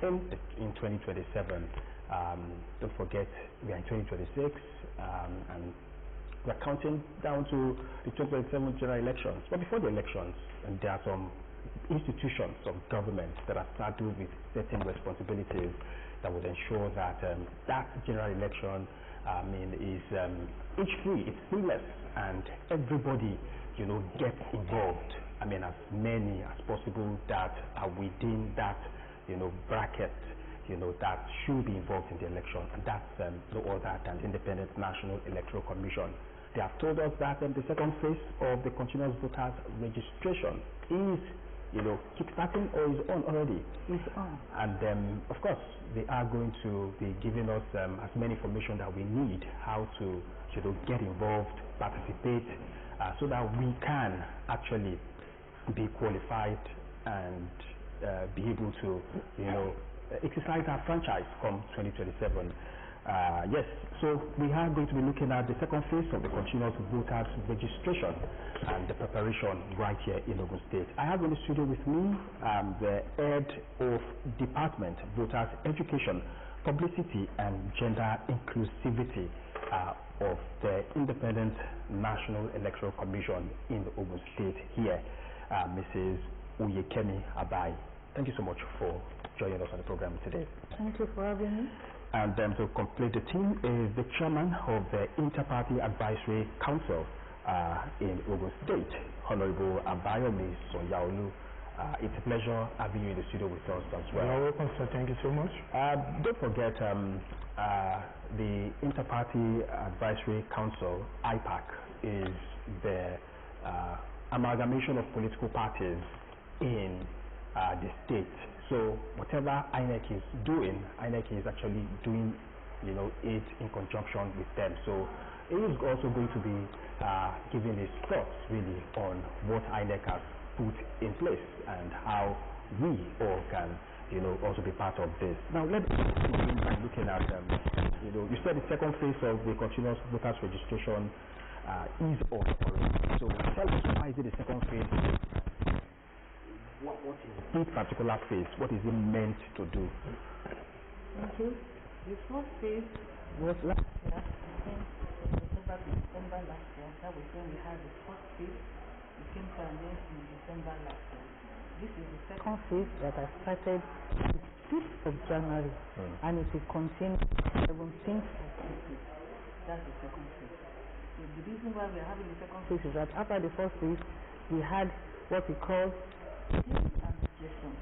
in 2027. Don't forget we are in 2026, and we're counting down to the 2027 general elections. But before the elections, and there are some institutions of government that are saddled with certain responsibilities that would ensure that that general election is age-free, it's seamless, and everybody, gets involved. As many as possible that are within that, bracket, that should be involved in the election, and that's no other than Independent National Electoral Commission. They have told us that the second phase of the continuous voters registration is, kickstarting or is on already. It's on. And of course, they are going to be giving us as many information that we need, how to, get involved, participate, so that we can actually be qualified and be able to, exercise our franchise come 2027. Yes, so we are going to be looking at the second phase of the continuous voters registration and the preparation right here in Ogun State. I have in the studio with me the head of Department Voters Education, Publicity and Gender Inclusivity of the Independent National Electoral Commission in the Ogun State here, Mrs. Oyekemi Abai. Thank you so much for joining us on the program today. Thank you for having me. And to complete the team is the chairman of the Inter-Party Advisory Council in Ogun State, Honorable Abayomi Sonyaolu. It's a pleasure having you in the studio with us as well. You're welcome, sir. Thank you so much. Don't forget the Inter-Party Advisory Council, IPAC, is the amalgamation of political parties in the state. So whatever INEC is doing, INEC is actually doing, it in conjunction with them. So it is also going to be giving his thoughts really on what INEC has put in place and how we all can, also be part of this. Now let's begin by looking at, you said the second phase of the continuous voters registration is on already. So tell us, why is it the second phase? What is this particular phase? What is it meant to do? Thank you. The first phase was last year, December to December last year. That was when we had the first phase. We came to an end in December last year. This is the second phase that I started the 5th of January, and it will continue 17th of April. That's the second phase. So the reason why we are having the second phase is that after the first phase, we had what we call and rejection.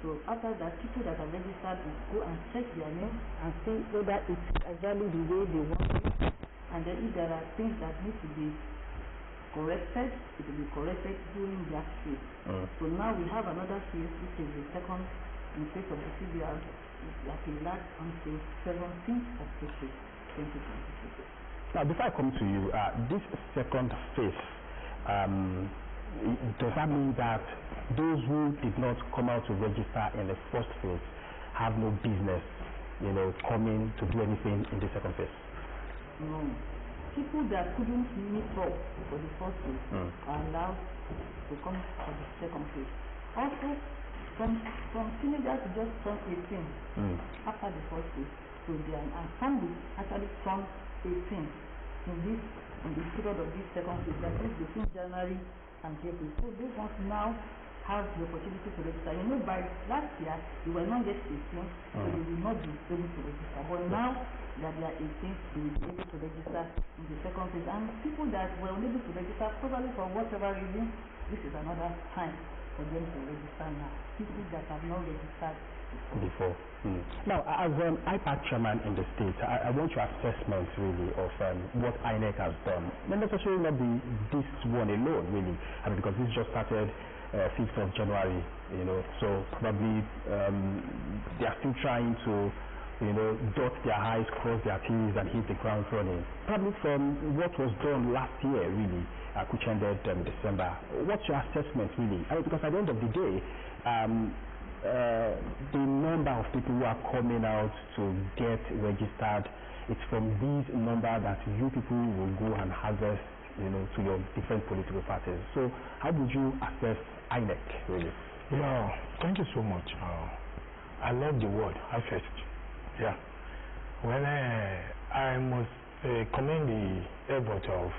So after that, people that are registered will go and check their name and see whether it's exactly the way they want it, and then if there are things that need to be corrected, it will be corrected during that phase. So now we have another phase, which is the second in phase of the CBR, that will last until 17th of April 2026. Now before I come to you, this second phase, does that mean that those who did not come out to register in the first phase have no business, coming to do anything in the second phase? No. People that couldn't meet up for the first phase are allowed to come for the second phase. Also, from teenagers just turn 18 after the first phase, so they are, and some will actually turn 18 in the period of this second phase, that is between January and April. So those ones now have the opportunity to register. By last year, they were not yet 18, so they will not be able to register. But now that they are 18, they will be able to register in the second phase. And people that were unable to register, probably for whatever reason, this is another time for them to register now. People that have not registered before. Now, as IPAC chairman in the state, I want your assessment really of what INEC has done. Not necessarily not this one alone, really, because this just started 5th of January, so probably they are still trying to, dot their I's, cross their T's, and hit the ground running. Probably from what was done last year, really, which ended December. What's your assessment, really? Because at the end of the day, the number of people who are coming out to get registered, it's from these number that you people will go and harvest, to your different political parties. So how would you assess INEC, really? Yeah, thank you so much. I love the word, harvest. Yeah. Well, I must commend the effort of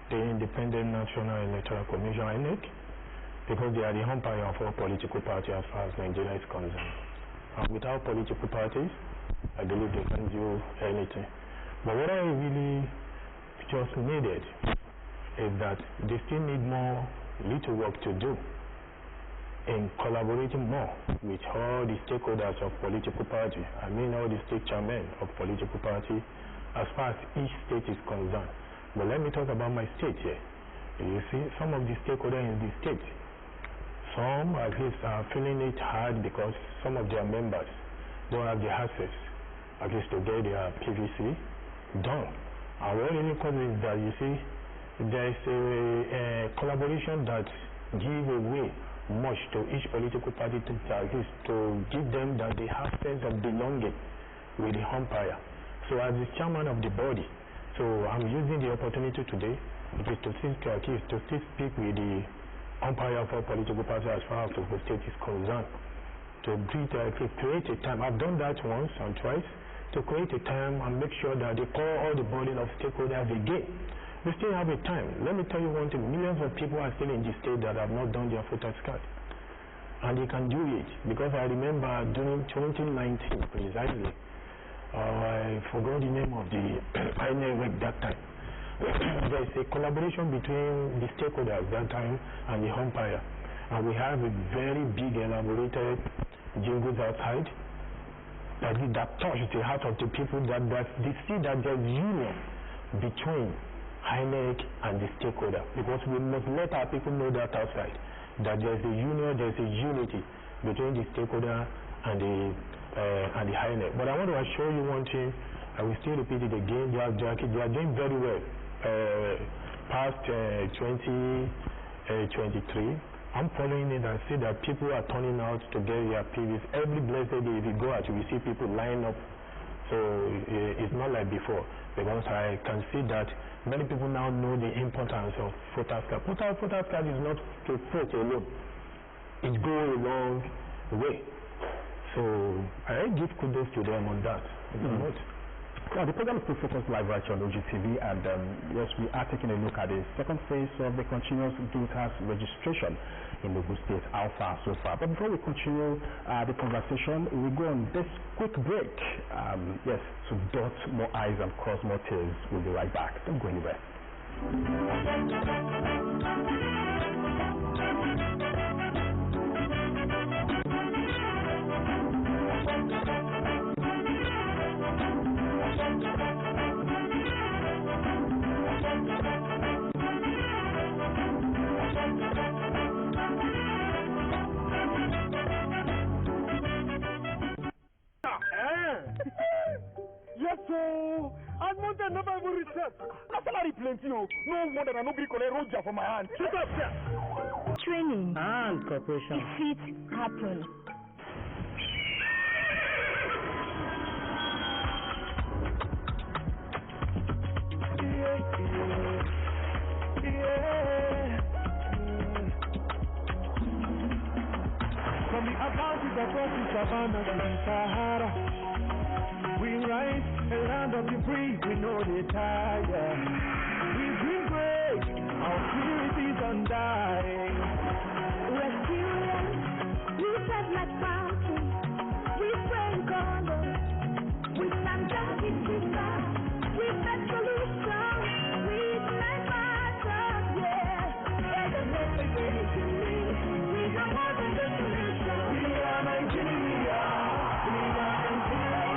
the Independent National Electoral Commission, INEC, because they are the umpire of all political parties as far as Nigeria is concerned. And without political parties, I believe they can do anything. But what I really just needed is that they still need more little work to do in collaborating more with all the stakeholders of political party. I mean all the state chairmen of political party as far as each state is concerned. But let me talk about my state here. You see, some of the stakeholders in the state, some at least are feeling it hard because some of their members don't have the access at least to get their PVC done. And what really causes is that you see there is a collaboration that gives away much to each political party to at least to give them that they have sense of belonging with the umpire. So as the chairman of the body, so I'm using the opportunity today to still speak with the umpire for political parties as far as the state is concerned, to create a time. I've done that once and twice, to create a time and make sure that they call all the body of stakeholders again. We still have a time. Let me tell you one thing, millions of people are still in the state that have not done their voters card. And they can do it, because I remember during 2019 precisely, I forgot the name of the INEC that time. There is a collaboration between the stakeholders that time and the umpire. And we have a very big elaborated jingles outside that touch the heart of the people, that they see that there's union between INEC and the stakeholder, because we must let our people know that outside, that there's a union, there's a unity between the stakeholder and the INEC. But I want to assure you one thing, I will still repeat it again, they are doing very well. Past 2023, I'm following it and see that people are turning out to get their PVs. Every blessed day, if you go out, you will see people line up. So it's not like before, because I can see that many people now know the importance of voters card. Voters card is not to vote alone. It goes a long way. So I give kudos to them on that. Well, the program is still focused live right here on OGTV, and yes, we are taking a look at the second phase of the continuous voters registration in Ogun State, how far so far. But before we continue the conversation, we go on this quick break. Yes, to dot more I's and cross more T's. We'll be right back. Don't go anywhere. Yes, so I want to never even research. My salary plenty, no wonder I no be collect roja for my hand. Shut up, sir. Training And cooperation. if it happen. From the Atlantic across the savannah to the Sahara, we rise a land of the free, we know they tire. We dream great, our spirit is undying. Resilience, we set like mountains, we bring colors, we stand up in desire, we set solutions, we ignite matters, yeah. There's a message to me, we don't want the solution. We are Nigeria, we are Nigeria.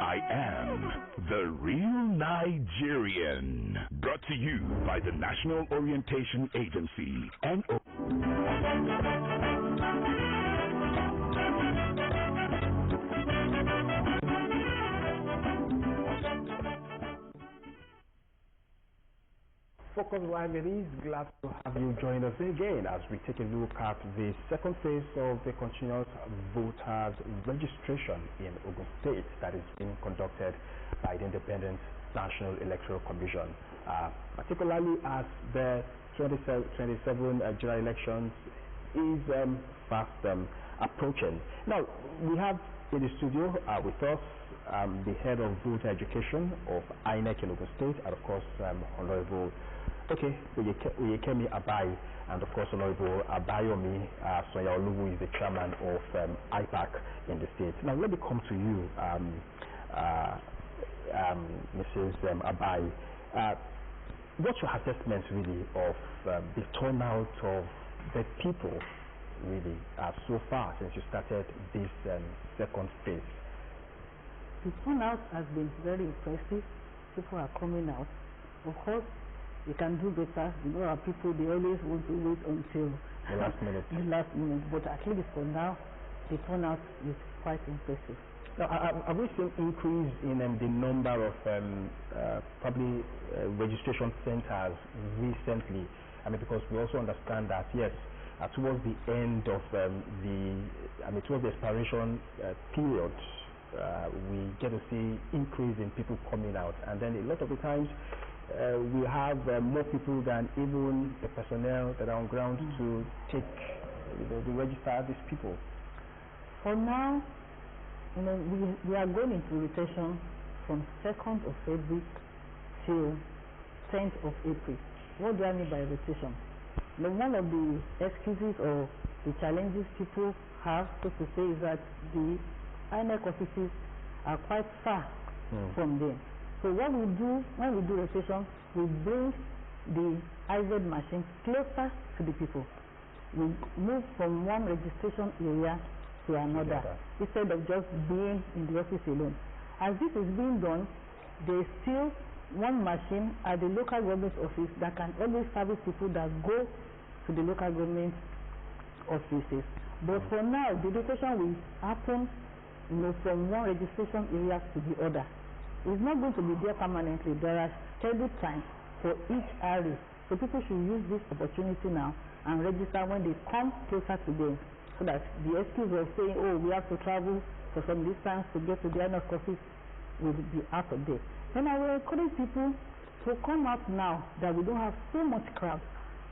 I am the real Nigerian. Brought to you by the National Orientation Agency and Focus Live, it is glad to have you join us again as we take a look at the second phase of the continuous voters registration in Ogun State that is being conducted by the Independent National Electoral Commission, particularly as the 2027 general elections is fast approaching. Now, we have in the studio with us the head of voter education of INEC in Ogun State, and of course Honorable Uyekemi Abai, and of course Honorable Abayomi Soya Oluwu is the chairman of IPAC in the state. Now let me come to you, Mrs. Abai. What's your assessment really of the turnout of the people really so far since you started this second phase? The turnout has been very impressive. People are coming out. Of course, we can do better. You know, our people, they always want to wait until the last minute. the last minute. But at least for now, the turnout is quite impressive. Now, have we seen increase in the number of probably registration centers recently? I mean, because we also understand that, yes, towards the end of towards the expiration period, we get to see increase in people coming out, and then a lot of the times we have more people than even the personnel that are on ground to take, to register these people. For now, we are going into rotation from 2nd of February till 10th of April. What do I mean by rotation? One of the excuses or the challenges people have, so to say, is that the INEC offices are quite far from them. So what we do when we do rotation, we bring the IZ machine closer to the people. We move from one registration area to another instead of just being in the office alone. As this is being done, there is still one machine at the local government office that can always service people that go to the local government offices. But for now, the rotation will happen from one registration area to the other. It's not going to be there permanently. There are scheduled times for each area. So people should use this opportunity now and register when they come closer to them, so that the excuse of saying, oh, we have to travel for some distance to get to the INEC office will be out of there. Then I will encourage people to come out now that we don't have so much crowd.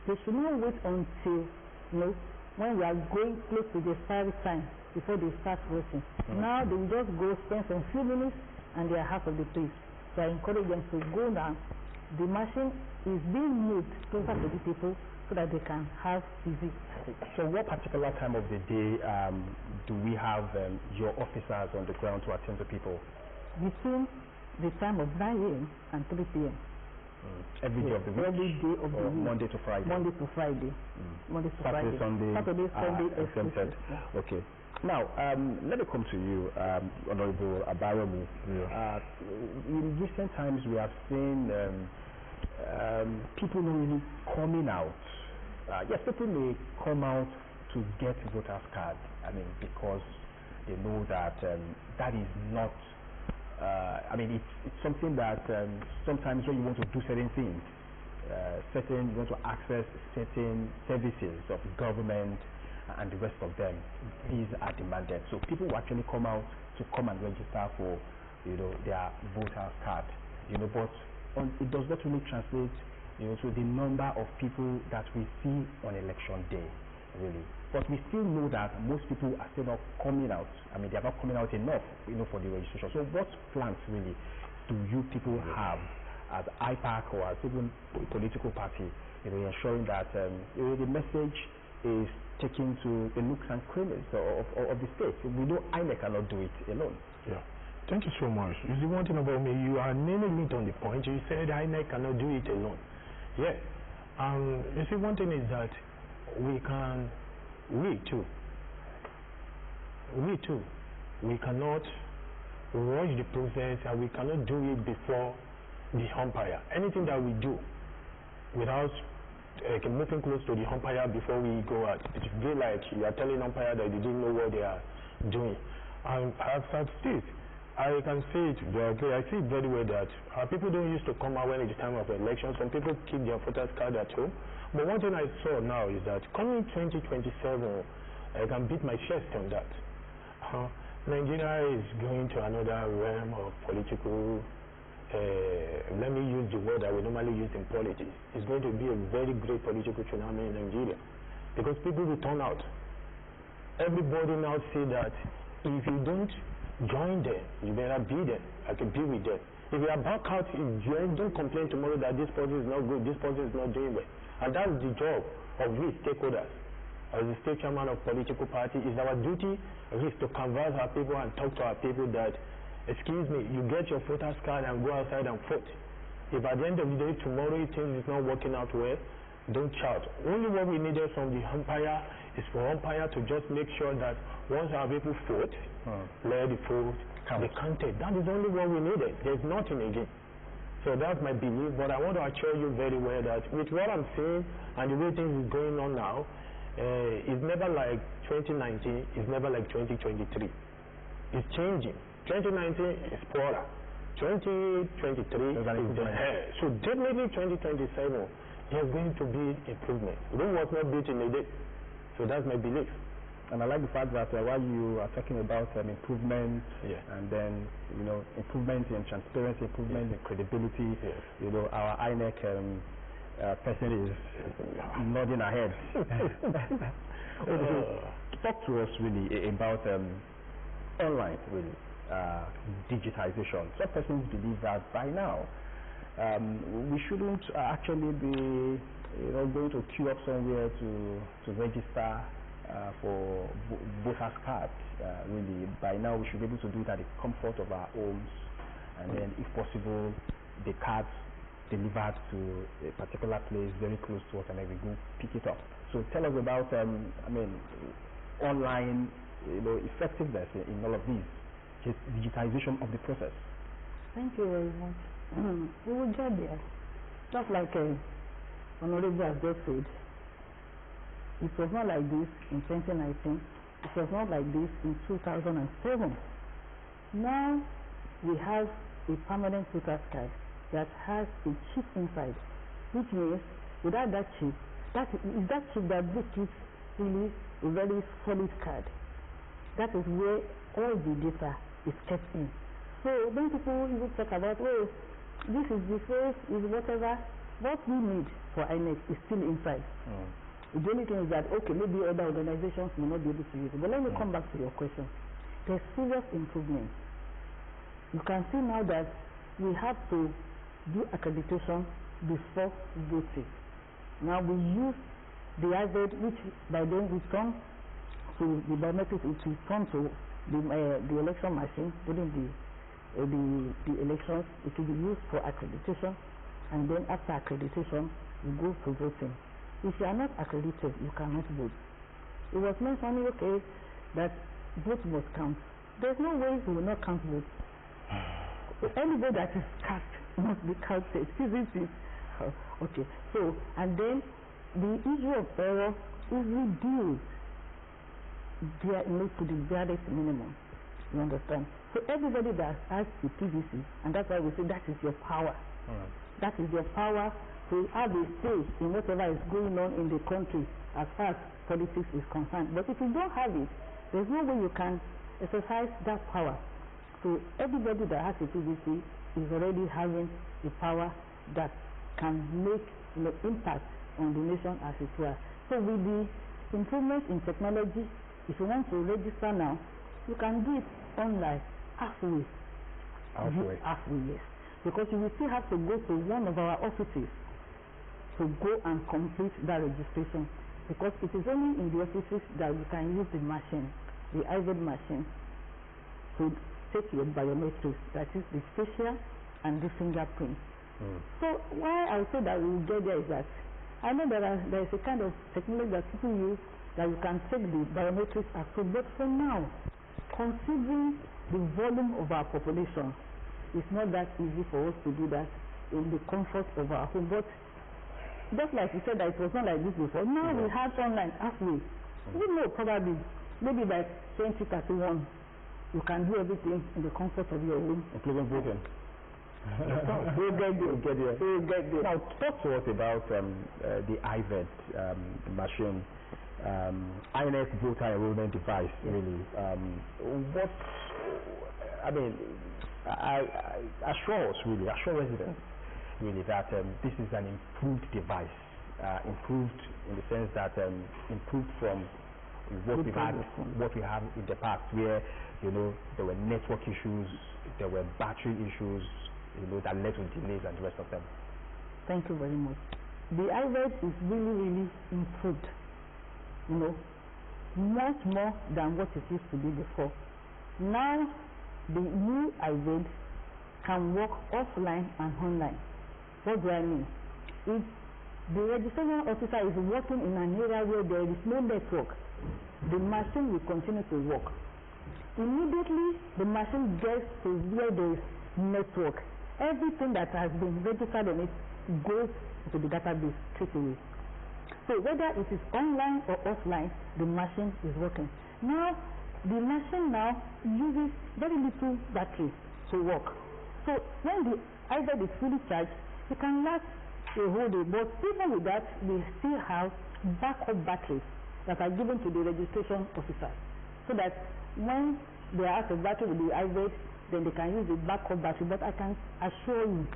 They should not wait until when we are going close to the expiry time before they start voting. Now they will just go spend some few minutes and they are out of the place. So I encourage them to go now. The machine is being moved closer to the people so that they can have easy. So what particular time of the day do we have your officers on the ground to attend to people? Between the time of 9 a.m. and 3 p.m. Every day of the week? Every day of the week. Monday to Friday? Monday to Friday. Monday to Saturday, Friday. Sunday? Sunday, exempted. Okay. Now, let me come to you, Honorable Abayomi. In recent times, we have seen people not really coming out. Yes, people may come out to get voters' card. I mean, because they know that that is not. It's something that sometimes when you want to do certain things, you want to access certain services of government and the rest of them, these are demanded. So people will actually come out to come and register for, their voters' card. But it does not really translate, to the number of people that we see on election day, really. But we still know that most people are still not coming out. I mean, they are not coming out enough, for the registration. So what plans really do you people have as IPAC or as even political party, ensuring that the message is taken to the nooks and crannies of the state? We know INEC cannot do it alone. Yeah. Thank you so much. You see, one thing about me, you are nailing it on the point. You said INEC cannot do it alone. Yeah. You see, one thing is that we cannot rush the process, and we cannot do it before the umpire. Anything that we do without moving close to the umpire before we go out, it will be like you are telling umpire that they didn't know what they are doing. I've said this. I can see it directly. I see it very well that people don't used to come out when it's time of election. Some people keep their voters card at home. But one thing I saw now is that coming 2027, I can beat my chest on that. Nigeria is going to another realm of political, let me use the word that we normally use in politics. It's going to be a very great political tsunami in Nigeria because people will turn out. Everybody now say that if you don't join them, you better be them, I can be with them. If you are back out, don't complain tomorrow that this person is not good, this person is not doing well. And that's the job of we stakeholders. As the state chairman of political party, it's our duty to converse our people and talk to our people that, excuse me, you get your voters card and go outside and vote. If at the end of the day tomorrow things is not working out well, don't shout. Only what we needed from the umpire is for umpire to just make sure that once our people vote, let the vote be counted. That is only what we needed. There's nothing again. So that's my belief, but I want to assure you very well that with what I'm seeing and the way things is going on now, it's never like 2019, it's never like 2023. It's changing. 2019 is poorer. 2023 is so definitely 2027 there's going to be improvement. Rome was not built in a day. So that's my belief. And I like the fact that while you are talking about improvement, and then improvement in transparency, improvement in credibility, our INEC person is nodding her head. Talk to us really about online, really, digitization. Some persons believe that by now we shouldn't actually be going to queue up somewhere to register for voters cards. Really, by now we should be able to do it at the comfort of our homes, and then if possible the cards delivered to a particular place very close to us, and then we go pick it up. So tell us about online effectiveness in all of these, just digitization of the process. Thank you very much. We will get there. Just like Honorable has just said, it was not like this in 2019, it was not like this in 2007. Now we have a permanent voters card that has a chip inside, which means without that chip, that chip that makes it really a very solid card. That is where all the data is kept in. So when people even talk about, oh, this is the face, is whatever, what we need for INEC is still inside. The only thing is that, okay, maybe other organizations may not be able to use it. But let me come back to your question. There's serious improvement. You can see now that we have to do accreditation before voting. Now we use the iPad, which by then we turn to the biometrics, which we turn to the election machine during the elections. It will be used for accreditation, and then after accreditation, we go to voting. If you are not accredited, you cannot vote. It was mentioned, okay, that vote must count. There's no way we will not count votes. Any vote that is cast must be counted, isn't it? Okay, so, and then the issue of error is reduced there to the barest minimum. You understand? So everybody that has the PVC, and that's why we say that is your power. That is your power to have a say in whatever is going on in the country as far as politics is concerned. But if you don't have it, there's no way you can exercise that power. So everybody that has a PVC is already having the power that can make impact on the nation as it were. So with the improvement in technology, if you want to register now, you can do it online halfway. Halfway, yes. Because you will still have to go to one of our offices to go and complete that registration, because it is only in the offices that you can use the machine, the iPad machine, to take your biometrics, that is the facial and the fingerprint. So why I say that we will get there is that I know there is a kind of technology that people use that you can take the biometrics as well, but for now, considering the volume of our population, it's not that easy for us to do that in the comfort of our home. But just like you said that it was not like this before, now we have online halfway. We know probably maybe by 2031 you can do everything in the comfort of your home. Including voting. We'll get there. We'll get there. We'll get there. Now, talk to us about the IVET machine, INEC voter enrollment device, really. What, I mean, I assure residents, really, that this is an improved device, improved in the sense that improved from what we have in the past, where, you know, there were network issues, there were battery issues, you know, that led to delays and the rest of them. Thank you very much. The IVET is really improved, you know, much more than what it used to be before. Now, the new IVET can work offline and online. What do I mean? If the registration officer is working in an area where there is no network, the machine will continue to work. Immediately, the machine gets to where there is network. Everything that has been registered on it goes to the database straight away. So whether it is online or offline, the machine is working. Now, the machine now uses very little battery to work. So when the IVET is fully charged, it can last a whole day. But even with that, we still have backup batteries that are given to the registration officer, so that when they are out of battery with the IVET, then they can use the backup battery. But I can assure you,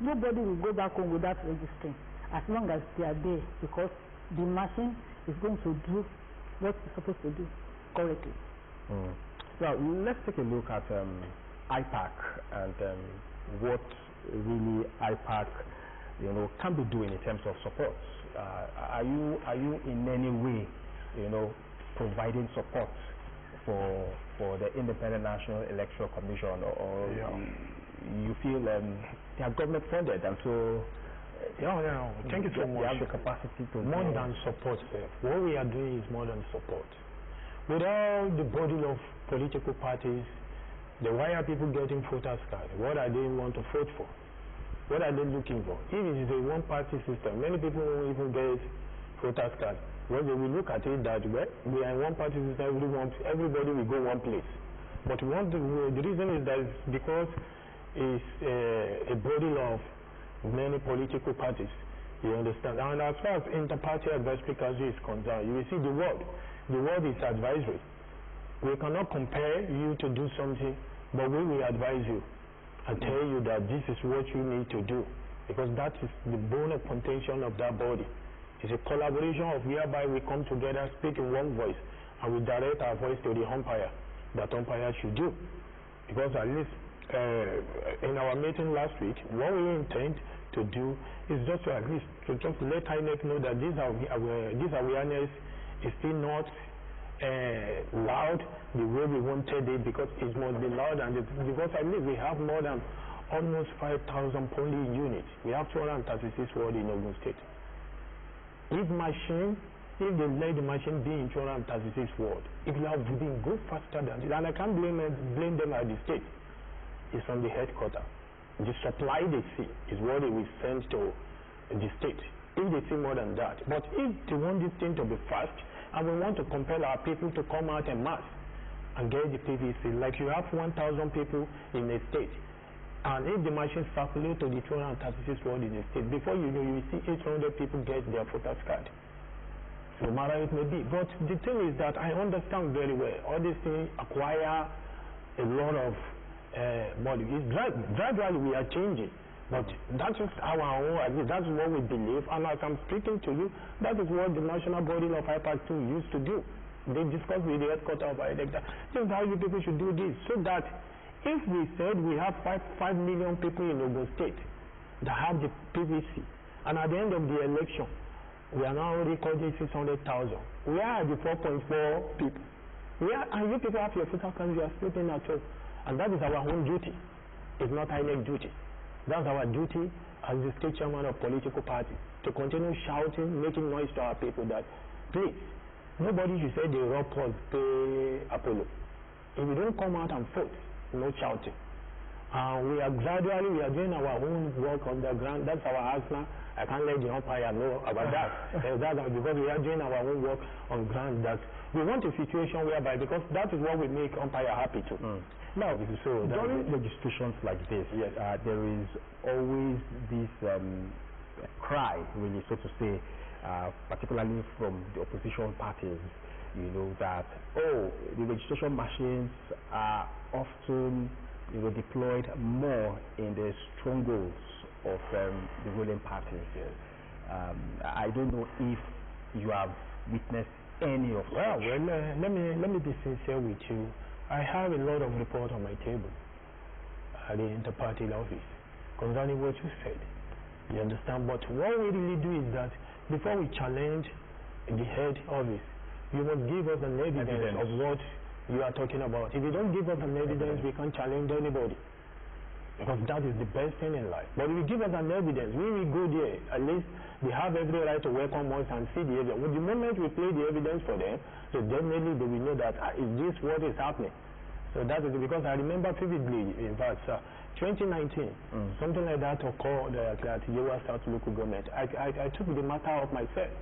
nobody will go back home without registering as long as they are there, because the machine is going to do what it's supposed to do correctly. Now, let's take a look at IPAC and what really IPAC, you know, can be doing in terms of support. Are you in any way, you know, providing support for the Independent National Electoral Commission, or you feel they are government funded, and so thank you so much. They have the capacity to more than support, sir. What we are doing is more than support. Without the body of political parties, then why are people getting voters cards? What are they want to vote for? What are they looking for? If it is a one-party system, many people won't even get voters cards. Well, they will look at it that way. We are in one-party system. Everybody will go one place. But the reason is that it's because it's a body of many political parties. You understand? And as far as inter-party advisory council is concerned, you will see the word. The word is advisory. We cannot compare you to do something, but we will advise you and tell you that this is what you need to do, because that is the bone of contention of that body. It's a collaboration of whereby we come together, speak in one voice, and we direct our voice to the umpire, that umpire should do. Because at least in our meeting last week, what we intend to do is just to at least to just let INEC know that this awareness is still not loud the way we wanted it, because it must be loud, and because I believe we have more than almost 5,000 polling units. We have 236 wards in Ogun State. If they let the machine be in 236 wards, it will have been go faster than this. And I can't blame them at the state. It's from the headquarters. The supply they see is what they will send to the state, if they see more than that. But if they want this thing to be fast, and we want to compel our people to come out en masse and get the PVC, like you have 1,000 people in a state, and if the machine circulates to the 236 wards in the state, before you know, you will see 800 people get their voters card. No matter it may be. But the thing is that I understand very well, all these things acquire a lot of money. Gradually we are changing, but that is our own idea. That's what we believe, and as I'm speaking to you, that is what the national body of IPAC 2 used to do. They discussed with the headquarters of INEC that this is how you people should do this, so that if we said we have 5 million people in Ogun State that have the PVC, and at the end of the election, we are now recording 600,000. We are at the 4.4 people. And you people have your voter cards, you are sleeping at home. And that is our own duty. It's not INEC duty. That's our duty as the state chairman of political party, to continue shouting, making noise to our people that, please, nobody should say the rob was pay Apollo. If we don't come out and vote, no shouting. We are doing our own work on the ground. That's our asthma. I can't let the umpire know about that. Because we are doing our own work on ground, that We want a situation whereby, because that is what we make umpire happy to. Now, So during registrations like this, Yes. there is always this cry, really, so to say, particularly from the opposition parties, you know, that, oh, the registration machines are often, you know, deployed more in the strongholds of the ruling parties. I don't know if you have witnessed any of Well, such. let me be sincere with you. I have a lot of report on my table at the inter-party office concerning what you said. You understand? But what we really do is that before we challenge the head office, you must give us an evidence of what you are talking about. If you don't give us an evidence, we can't challenge anybody. Because that is the best thing in life. But if you give us an evidence, we will go there. At least they have every right to welcome us and see the evidence. Well, the moment we play the evidence for them, so definitely they will know that is this what is happening. So that is because I remember vividly, in fact, 2019, something like that occurred at Yewa South local government. I took the matter up myself.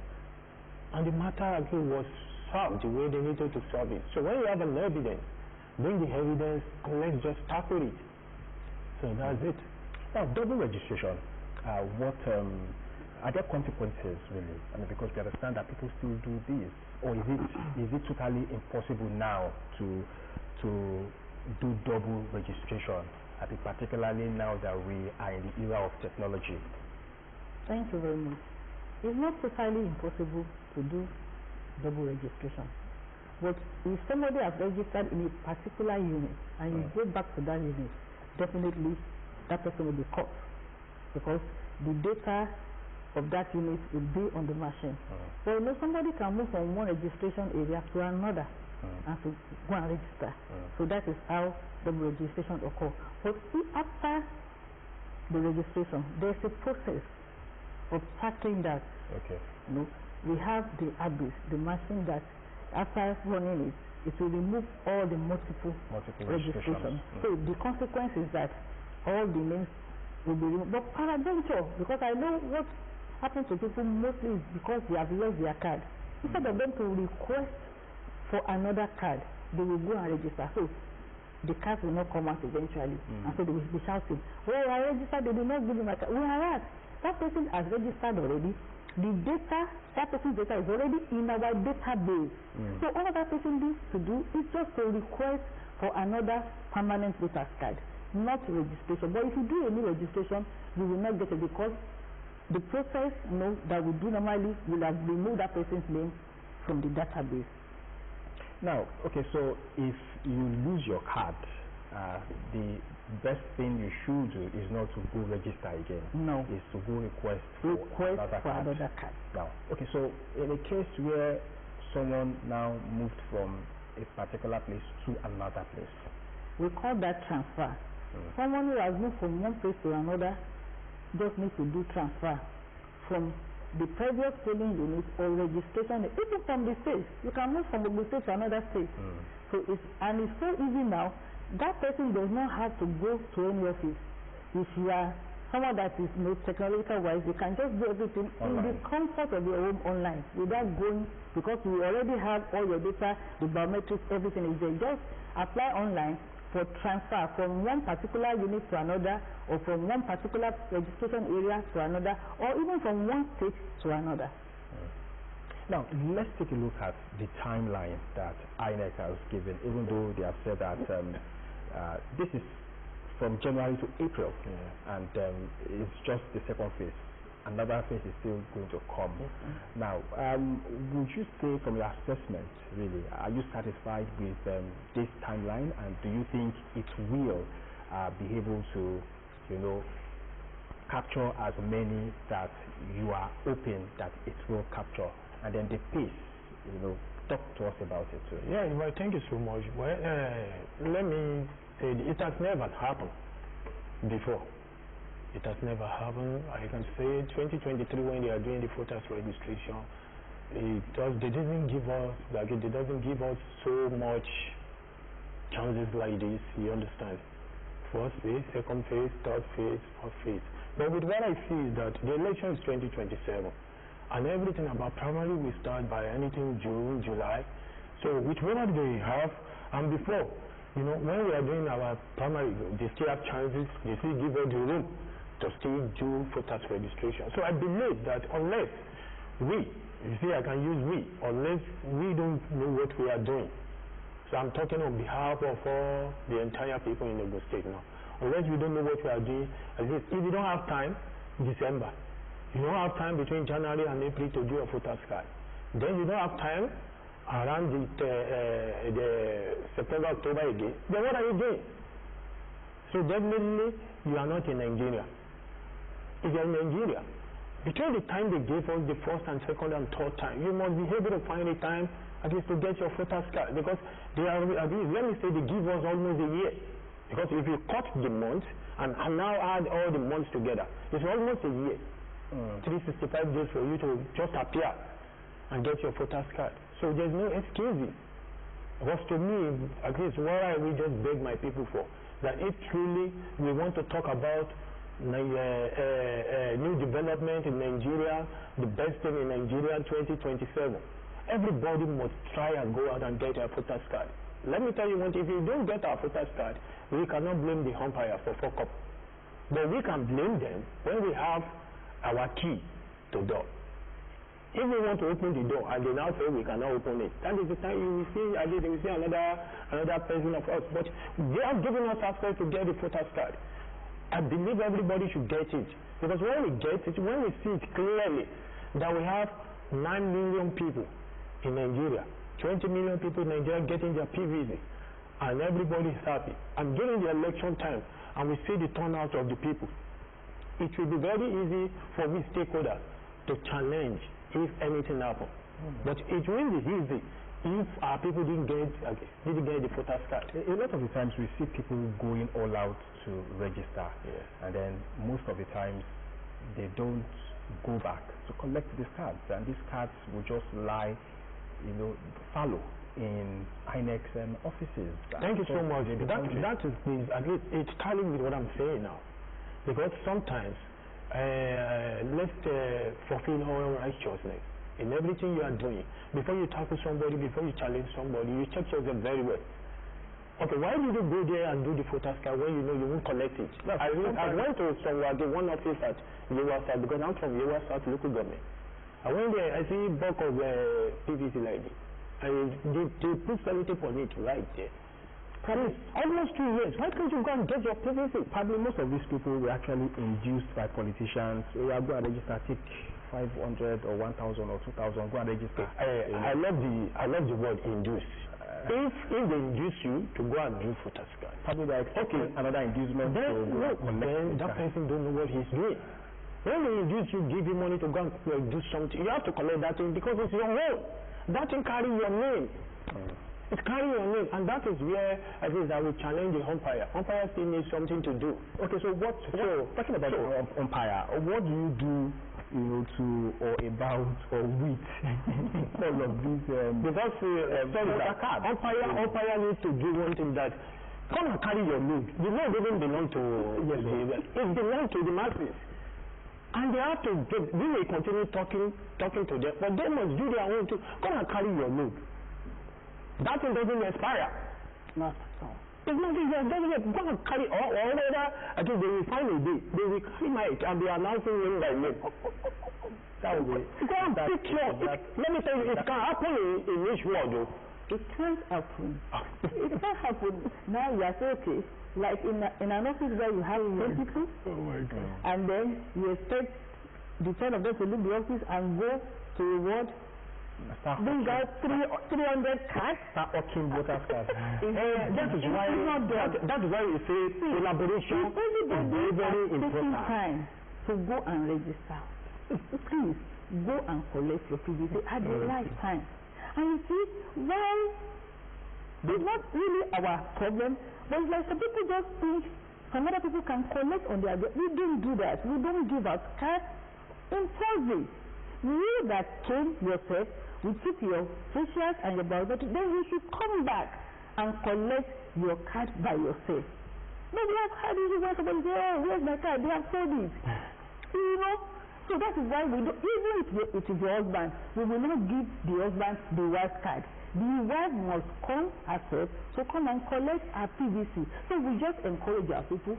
And the matter again was solved the way they needed to solve it. So when you have an evidence, bring the evidence and let's just tackle it. So that's it. Now, double registration, what are there consequences, really? I mean, because we understand that people still do this, or is it totally impossible now to do double registration? I think particularly now that we are in the era of technology. Thank you very much. It's not totally impossible to do double registration. But if somebody has registered in a particular unit and you go back to that unit, definitely that person will be caught, because the data of that unit will be on the machine. So you know, somebody can move from one registration area to another and to go and register. So that is how double registration occurs. But after the registration, there's a process of tackling that. Okay. You know, we have the abyss, the machine that after running it, it will remove all the multiple registrations. So the consequence is that all the names will be removed. But peradventure, because I know what happens to people mostly is because they have lost their card. Instead of them to request for another card, they will go and register. So the card will not come out eventually. And so they will be shouting, oh, I registered, they did not give me my card. Whereas that person has registered already. The data, that person's data is already in our database. So all that person needs to do is just to request for another permanent voters card, not registration. But if you do a new registration, you will not get it, because the process, you know, that we do normally will have removed that person's name from the database. Now, okay, so if you lose your card, the best thing you should do is not to go register again. No. Is to go request For another card. Now, okay, so in a case where someone now moved from a particular place to another place, we call that transfer. Someone who has moved from one place to another just needs to do transfer from the previous polling unit or registration, even from the state. You can move from one state to another state. So it's so easy now. That person does not have to go to any office. If you are someone that is technological wise, you can just do everything online, in the comfort of your home online, without going, because you already have all your data, the biometrics, everything is there. Just apply online for transfer from one particular unit to another, or from one particular registration area to another, or even from one state to another. Now, let's take a look at the timeline that INEC has given, even though they have said that this is from January to April, and it's just the second phase. Another phase is still going to come. Now, would you say, from your assessment, really, are you satisfied with this timeline, and do you think it will be able to, you know, capture as many that you are hoping that it will capture? And then the pace, you know, talk to us about it too. Yeah, well, thank you so much. Well, let me say it has never happened before. It has never happened. I can say 2023, when they are doing the voters registration, they doesn't give us so much chances like this. You understand? First phase, second phase, third phase, fourth phase. But with what I see is that the election is 2027. And everything about primary will start by anything June, July. So whichever they have, and before, you know, when we are doing our primary, they still have chances, they still give us the room to still do voters registration. So I believe that unless we, you see, I can use we, unless we don't know what we are doing. So I'm talking on behalf of all the entire people in Ogun State now. Unless we don't know what we are doing, at least if you don't have time, December. You don't have time between January and April to do a voters card. Then you don't have time around the September, October again. Then what are you doing? So definitely you are not in Nigeria. If you are in Nigeria, between the time they gave us the first and second and third time, you must be able to find a time at least to get your voters card, because they are, at least, let me say, they give us almost a year. Because if you cut the months and now add all the months together, it's almost a year. 365 days for you to just appear and get your voters card. So there's no excuses. Because to me, at least what I will just beg my people for, that if truly we want to talk about new development in Nigeria, the best thing in Nigeria 2027, everybody must try and go out and get a voters card. Let me tell you one thing, if you don't get our voters card, we cannot blame the umpire for fuck up. But we can blame them when we have our key to door. If we want to open the door and they now say we cannot open it, that is the time you will see, they will see another person of us. But they are giving us access to get the voters card. I believe everybody should get it. Because when we get it, when we see it clearly that we have 9 million people in Nigeria, 20 million people in Nigeria getting their PVC, and everybody is happy. And during the election time, and we see the turnout of the people, it will be very easy for we stakeholders to challenge if anything happens. But it will be easy if our people didn't get the voters card. A lot of the times we see people going all out to register, and then most of the times they don't go back to collect these cards, and these cards will just lie, fallow in INEC offices. Thank you so much. That is, at least it's tallying with what I'm saying now. Because sometimes, let's fulfill our righteousness in everything you are doing. Before you tackle somebody, before you challenge somebody, you check yourself very well. Okay, why did you go there and do the voters card when you know you won't collect it? I went to somewhere, the one office at Yewa South, because I'm from Yewa South local government. I went there, I see a bulk of PVC like this. And they put 70 on it right there. Probably almost 2 years. Why can't you go and get your PVC? Probably most of these people were actually induced by politicians. So you go and register, take 500 or 1,000 or 2,000, go and register. I love the word induce. If they induce you to go and do voters card, probably they expect another inducement. Then that person don't know what he's doing. When they induce you, give you money to go and do something, you have to collect that thing because it's your own. That thing carry your name. It carry your name, and that is where I think that we challenge the umpire. Umpire still needs something to do. Okay, so talking about umpire, what do you do, to or about or with all of these? Because umpire needs to do one thing, that come and carry your load. The load doesn't belong to it belongs to the masses. And they have to we will continue talking to them, but they must do their own too. Come and carry your load. That thing doesn't expire. Not at all. It's nothing else. Go and carry or whatever. I think they will find a day. They will carry my and be announcing name by name. That will be. Go and pick your. Let me tell you, it can happen in which world though? It can't happen. It can't happen. Now you are saying, okay, like in an office where you have 10 people, and then you expect the 10 of them to leave the office and go to reward. Bring out 300 cards. Start auctioning voters cards. That is why we say collaboration is very important. Time to go and register. Please go and collect your PVC at the right time. And you see, why it's not really our problem, but it's like some people just think some other people can collect on their day. We don't do that. We don't give out cards impulsive. You that came yourself, we keep your facials and your biometric, then you should come back and collect your card by yourself. But we have had this where somebody say, oh, where's my card? They have sold it. So that is why we do, even if it is your husband, we will not give the husband the white card. The wife must come herself to come and collect her PVC. So we just encourage our people,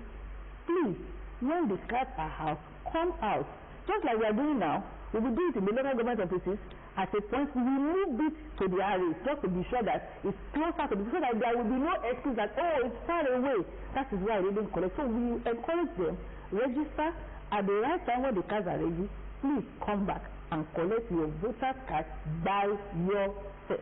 please, when the cards are out, come out. Just like we are doing now, we will do it in the local government offices. At a point, we will move it to the areas just to be sure that it's closer to the, so that there will be no excuse that, oh, it's far away. That is why they didn't collect. So we encourage them, register at the right time when the cards are ready. Please come back and collect your voter card by yourself.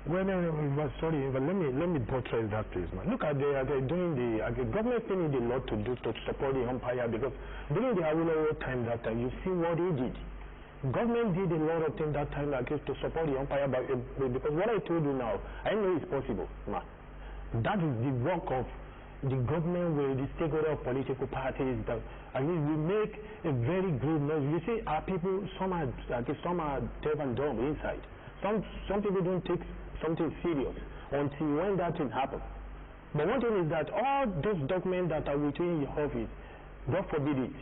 Well, sorry, but let me buttress that, please, man. Look at they're doing the government still need a lot to do to support the umpire, because during the Awolowo time that time, you see what he did. Government did a lot of things that time like to support the umpire, but because what I told you now, I know it's possible, man. That is the work of the government with the stakeholder of political parties. That I mean, we make a very good noise. You see, our people, some are deaf and dumb inside. Some people don't take something serious until when that thing happens. But one thing is that all those documents that are within your office, God forbid it,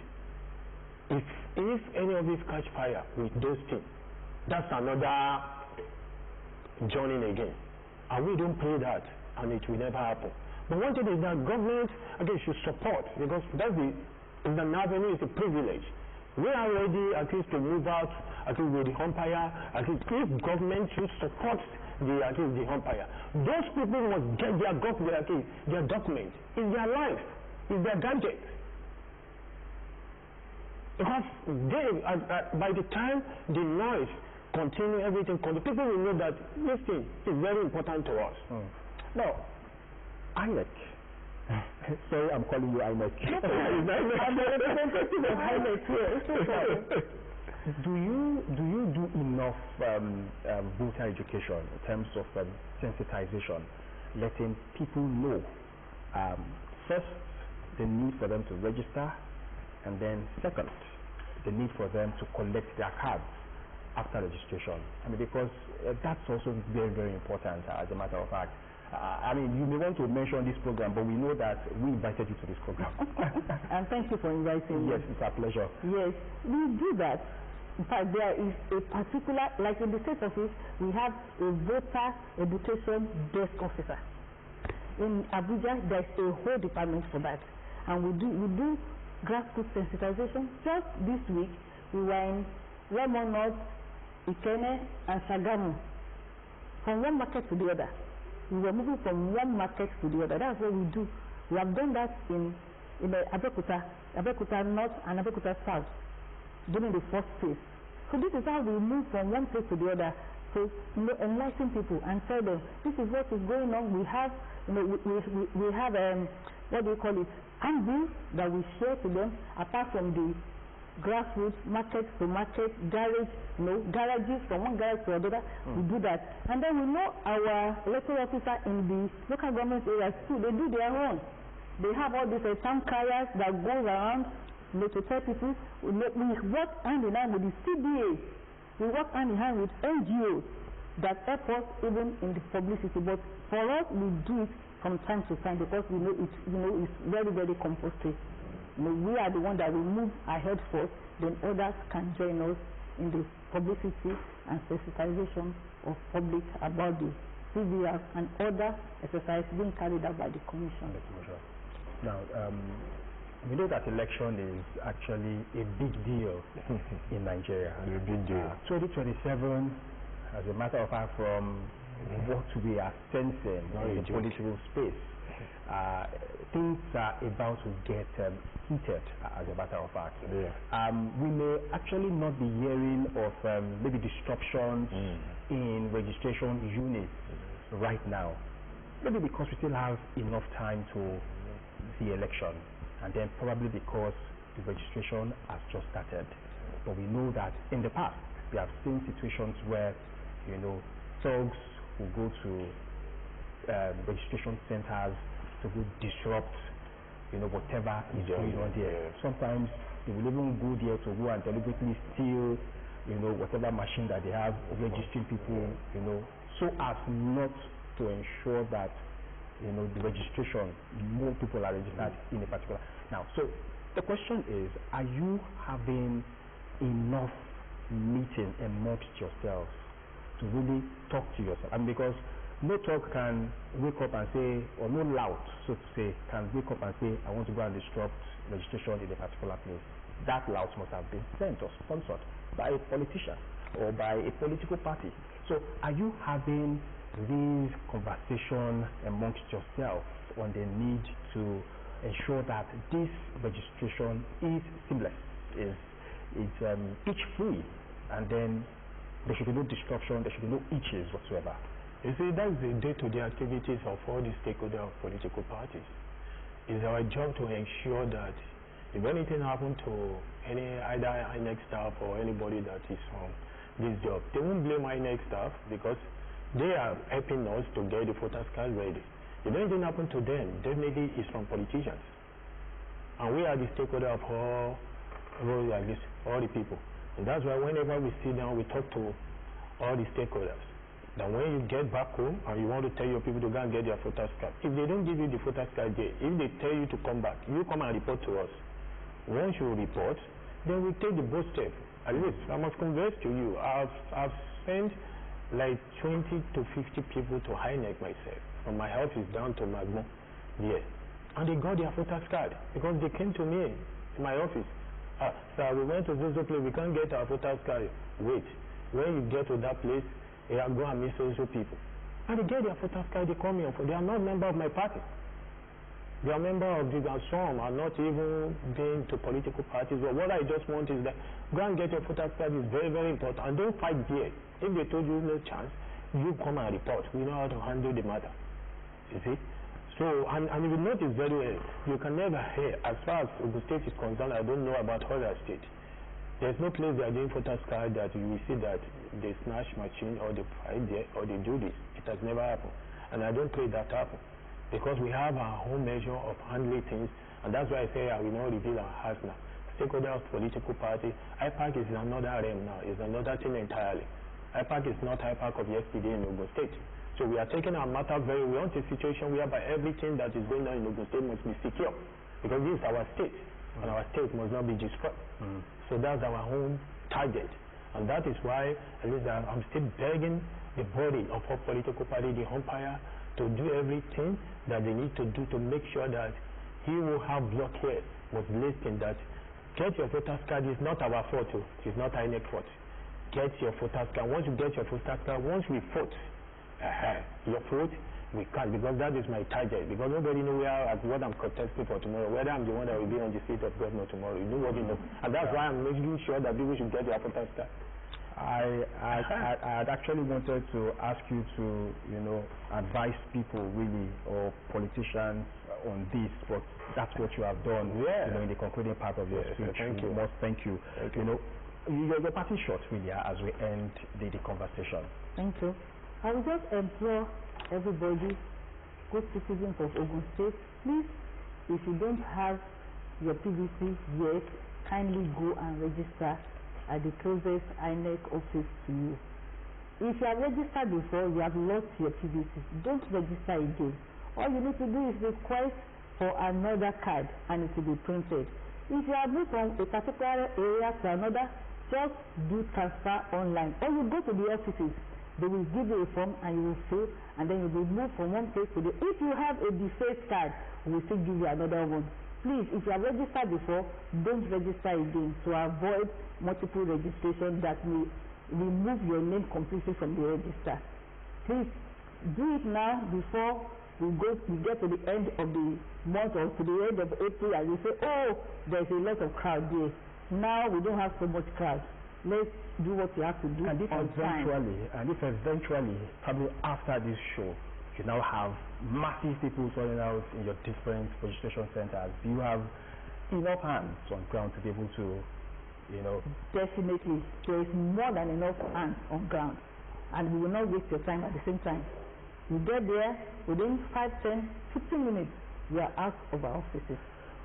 if any of these catch fire with those things, that's another journey again. And we don't pray that, and it will never happen. But one thing is that government, again, should support, because that's the avenue is a privilege. We are ready at least to move out at least with the umpire. At least if government should support the umpire, those people must get their document. It's their life, it's their gadget. Because by the time the noise continue, everything continue, people will know that this thing is very important to us. Now, INEC. Sorry, I'm calling you INEC. I'm the representative of INEC here. Do you do enough voter education in terms of sensitization, letting people know first the need for them to register, and then second the need for them to collect their cards after registration? I mean, because that's also very, very important, as a matter of fact. I mean, you may want to mention this program, but we know that we invited you to this program. And thank you for inviting me. Yes, it's our pleasure. Yes, we do that. In fact, there is a particular, like in the state office, we have a voter education desk officer. In Abuja, there's a whole department for that. And we do grassroots sensitization. Just this week, we were in Remo North, Ikene, and Shagamu. From one market to the other. We were moving from one market to the other. That's what we do. We have done that in the Abeokuta North and Abeokuta South during the first phase. So this is how we move from one place to the other to enlighten people and tell them this is what is going on. We have we have what do you call it, handbills that we share to them, apart from the grassroots, market to market, garage, garages from one garage to another. We do that. And then we know our electoral officer in the local government areas too, they do their own. They have all these town carriers that go around to tell people. We work hand in hand with the CBA. We work hand in hand with NGOs that help us even in the publicity. But for us, we do it from time to time because we know it's very, very compulsory. We are the one that will move ahead first, then others can join us in the publicity and sensitization of public about the CVR and other exercises being carried out by the Commission. Now, we know that election is actually a big deal in Nigeria. A big deal. 2027, as a matter of fact, from what we are sensing in the political space, things are about to get heated, as a matter of fact. Yeah. We may actually not be hearing of maybe disruptions in registration units right now. Maybe because we still have enough time to the election, and then probably because the registration has just started. But we know that in the past, we have seen situations where, thugs will go to registration centers to go disrupt, whatever is going on there. Sometimes they will even go there to go and deliberately steal, whatever machine that they have, registering people, so as not to ensure that, the registration, more people are registered in a particular. Now, so the question is, are you having enough meeting amongst yourselves to really talk to yourself. And because no talk can wake up and say, or no loud, so to say, can wake up and say, I want to go and disrupt registration in a particular place. That loud must have been sent or sponsored by a politician or by a political party. So are you having these conversations amongst yourself on the need to ensure that this registration is seamless, is itch free, and then there should be no disruption, there should be no itches whatsoever? You see, that's the day-to-day activities of all the stakeholders of political parties. It's our job to ensure that if anything happens to either INEC staff or anybody that is on this job, they won't blame INEC staff because they are helping us to get the voters card ready. If anything happens to them, definitely it's from politicians. And we are the stakeholder of all the people. And that's why whenever we sit down, we talk to all the stakeholders. Then when you get back home and you want to tell your people to go and get their voters card, if they don't give you the voters card there, if they tell you to come back, you come and report to us. Once you report, then we take the bold step. At least I must confess to you, I've sent like 20 to 50 people to INEC myself, from my office down to Magmo. Yeah. And they got their voters card because they came to me in my office. Sir, we went to this place, we can't get our voters card. Wait, when you get to that place, they are going to meet so people. And they get their voters card, they come here. They are not member of my party. They are member of the, and some are not even being to political parties. But what I just want is that go and get your voters card is very, very important. And don't fight there. If they told you no chance, you come and report. We know how to handle the matter. You see? So, and if you notice very well, you can never hear, as far as Ogun State is concerned, I don't know about other states. There's no place they are doing voters card that you will see that they snatch machine or they fight there or they do this. It has never happened. And I don't pray that happen. Because we have our own measure of handling things, and that's why I say I will not reveal our hearts now. Stakeholder of political party, IPAC is another realm now, is another thing entirely. IPAC is not IPAC of yesterday in Ogun State. So we are taking our matter very well into a situation whereby everything that is going on in Ogun State must be secure. Because this is our state, and our state must not be destroyed. So that's our own target. And that is why at least I'm still begging the body of our political party, the umpire, to do everything that they need to do to make sure that he will have blood here was listening that get your voters card is not our fault, it's not INEC fault. Get your voters card. Once you get your voters card, once we vote, your vote, we can't, because that is my target. Because nobody knows what I'm contesting for tomorrow, whether I'm the one that will be on the seat of governor tomorrow. Nobody knows. And that's why I'm making sure that people should get their voters card. I had actually wanted to ask you to, advise people really, or politicians on this, but that's what you have done. In the concluding part of your speech. Thank you. Thank you. Your party short really as we end the conversation. Thank you. I will just implore everybody, good citizens of Ogun State, please, if you don't have your PVC yet, kindly go and register at the closest INEC office to you. If you have registered before, you have lost your PVC. Don't register again. All you need to do is request for another card and it will be printed. If you have moved from a particular area to another, just do transfer online. Or you go to the offices, they will give you a form and you will fill, and then you will move from one place to the other. If you have a defaced card, we will still give you another one. Please, if you have registered before, don't register again to avoid multiple registration that will remove your name completely from the register. Please do it now before we get to the end of the month or to the end of April and you say, oh, there's a lot of crowd there. Now we don't have so much crowd. Let's do what you have to do. And if eventually, probably after this show, you now have massive people turning out in your different registration centers, do you have enough hands on ground to be able to, Definitely. There is more than enough hands on ground. And we will not waste your time at the same time. You get there, within 5, 10, 15 minutes, we are out of our offices.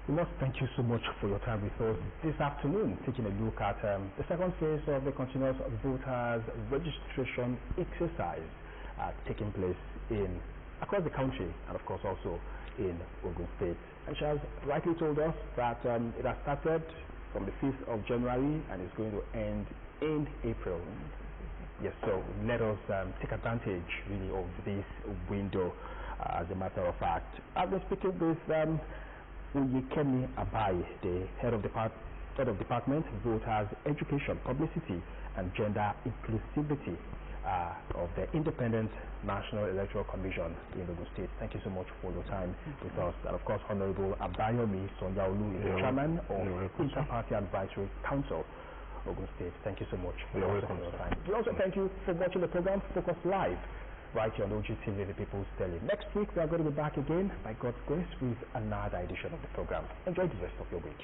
We must thank you so much for your time with us this afternoon, taking a look at the second phase of the continuous voters registration exercise taking place across the country and of course also in Ogun State. And she has rightly told us that it has started from the 5th of January and is going to end in April. Yes, so let us take advantage really of this window. As a matter of fact, I've been speaking with Uyekemi Abai, the head of department, voters, education, publicity, and gender inclusivity of the Independent National Electoral Commission in Ogun State. Thank you so much for your time with us. And of course, Honorable Abayomi Sonyaolu is the chairman of Inter-Party Advisory Council, Ogun State. Thank you so much for your time. We also thank you for watching the program Focus Live right here on OGTV, the People's Daily. Next week, we are going to be back again, by God's grace, with another edition of the program. Enjoy the rest of your week.